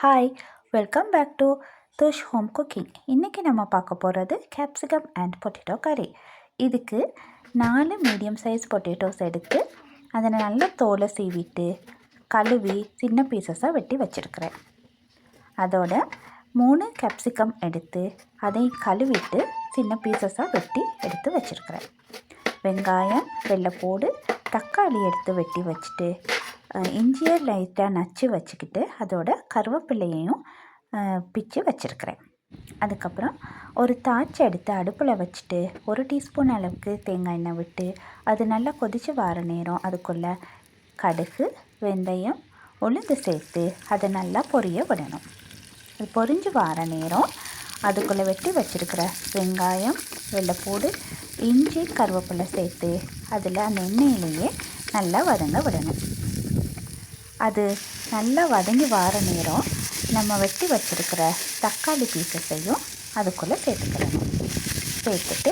Hi, welcome back to Tush home cooking. இன்றைக்கி நம்ம பார்க்க போகிறது கேப்சிகம் அண்ட் பொட்டேட்டோ கறி. இதுக்கு 4 மீடியம் சைஸ் பொட்டேட்டோஸ் எடுத்து அதை நல்லா தோலை சீவிட்டு கழுவி சின்ன பீசஸாக வெட்டி வச்சுருக்கிறேன். அதோட 3 கேப்சிகம் எடுத்து அதை கழுவிட்டு சின்ன பீசஸாக வெட்டி எடுத்து வச்சுருக்கிறேன். வெங்காயம், வெள்ளைப்பூடு, தக்காளி எடுத்து வெட்டி வச்சுட்டு இஞ்சியை லைட்டாக நச்சு வச்சுக்கிட்டு அதோட கருவேப்பிலையையும் பிச்சு வச்சுருக்கிறேன். அதுக்கப்புறம் ஒரு தாய்ச்சி எடுத்து அடுப்பில் வச்சுட்டு 1 டீஸ்பூன் அளவுக்கு தேங்காய் எண்ணெய் விட்டு அது நல்லா கொதித்து வர நேரம் அதுக்குள்ளே கடுகு, வெந்தயம், உளுந்து சேர்த்து அதை நல்லா பொரிய விடணும். அது பொரிஞ்சு வர நேரம் அதுக்குள்ளே வெட்டி வச்சுருக்கிற வெங்காயம், வெள்ளைப்பூடு, இஞ்சி, கருவேப்பிலை சேர்த்து அதில் அந்த எண்ணெயிலேயே நல்லா வதங்க விடணும். அது நல்லா வதங்கி வர நேரம் நம்ம வெட்டி வச்சுருக்கிற தக்காளி பீசஸையும் அதுக்குள்ளே சேர்த்துக்கிடணும். சேர்த்துட்டு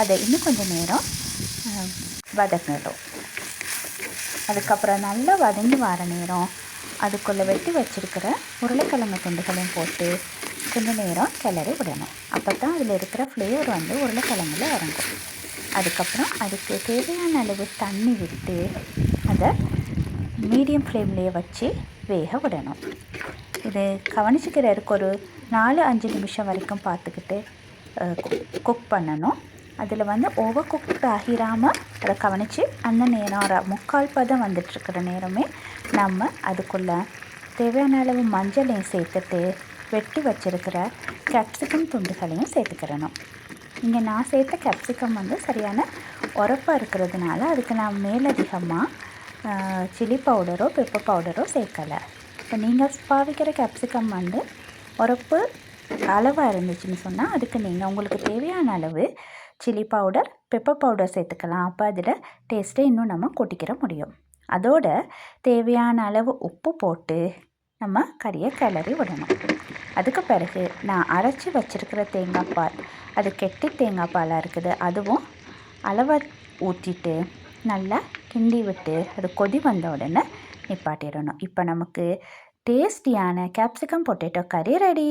அதை இன்னும் கொஞ்சம் நேரம் வதக்கிடும். அதுக்கப்புறம் நல்லா வதங்கி வர நேரம் அதுக்குள்ளே வெட்டி வச்சுருக்கிற உருளைக்கிழங்கு துண்டுகளையும் போட்டு கொஞ்சம் நேரம் கிளறி விடணும். அப்போ தான் அதில் இருக்கிற ஃப்ளேவர் உருளைக்கிழங்குல இறங்கும். அதுக்கப்புறம் அதுக்கு தேவையான அளவு தண்ணி விட்டு அதை மீடியம் ஃப்ளேம்லேயே வச்சு வேக விடணும். இது கவனிச்சுக்கிறதுக்கு ஒரு 4-5 நிமிஷம் வரைக்கும் பார்த்துக்கிட்டு குக் பண்ணணும். அதில் ஓவர் குக் ஆகிராமல் அதை கவனித்து அந்த நேரம் 3/4 பதம் வந்துட்டுருக்கிற நேரமே நம்ம அதுக்குள்ளே தேவையான அளவு மஞ்சளையும் சேர்த்துட்டு வெட்டி வச்சுருக்கிற கேப்சிகம் துண்டுகளையும் சேர்த்துக்கிறணும். இங்கே நான் சேர்த்த கேப்சிகம் சரியான உரப்பாக இருக்கிறதுனால அதுக்கு நான் மேலதிகமாக சில்லி பவுடரோ பெப்பர் பவுடரோ சேர்க்கலை. இப்போ நீங்கள் பாவிக்கிற கேப்சிகம் உரப்பு அளவாக இருந்துச்சுன்னு சொன்னால் அதுக்கு நீங்கள் உங்களுக்கு தேவையான அளவு சில்லி பவுடர், பெப்பர் பவுடர் சேர்த்துக்கலாம். அப்போ அதில் டேஸ்ட்டை இன்னும் நம்ம கூட்டிக்கிற முடியும். அதோட தேவையான அளவு உப்பு போட்டு நம்ம கறியை கிளறி விடணும். அதுக்கு பிறகு நான் அரைச்சி வச்சுருக்கிற தேங்காய் பால், அது கெட்டி தேங்காய் பாலாக இருக்குது, அதுவும் அளவாக ஊற்றிட்டு நல்லா கிண்டி விட்டு அது கொதி வந்த உடனே நிப்பாட்டிடணும். இப்போ நமக்கு டேஸ்டியான கேப்சிகம் பொட்டேட்டோ கறி ரெடி.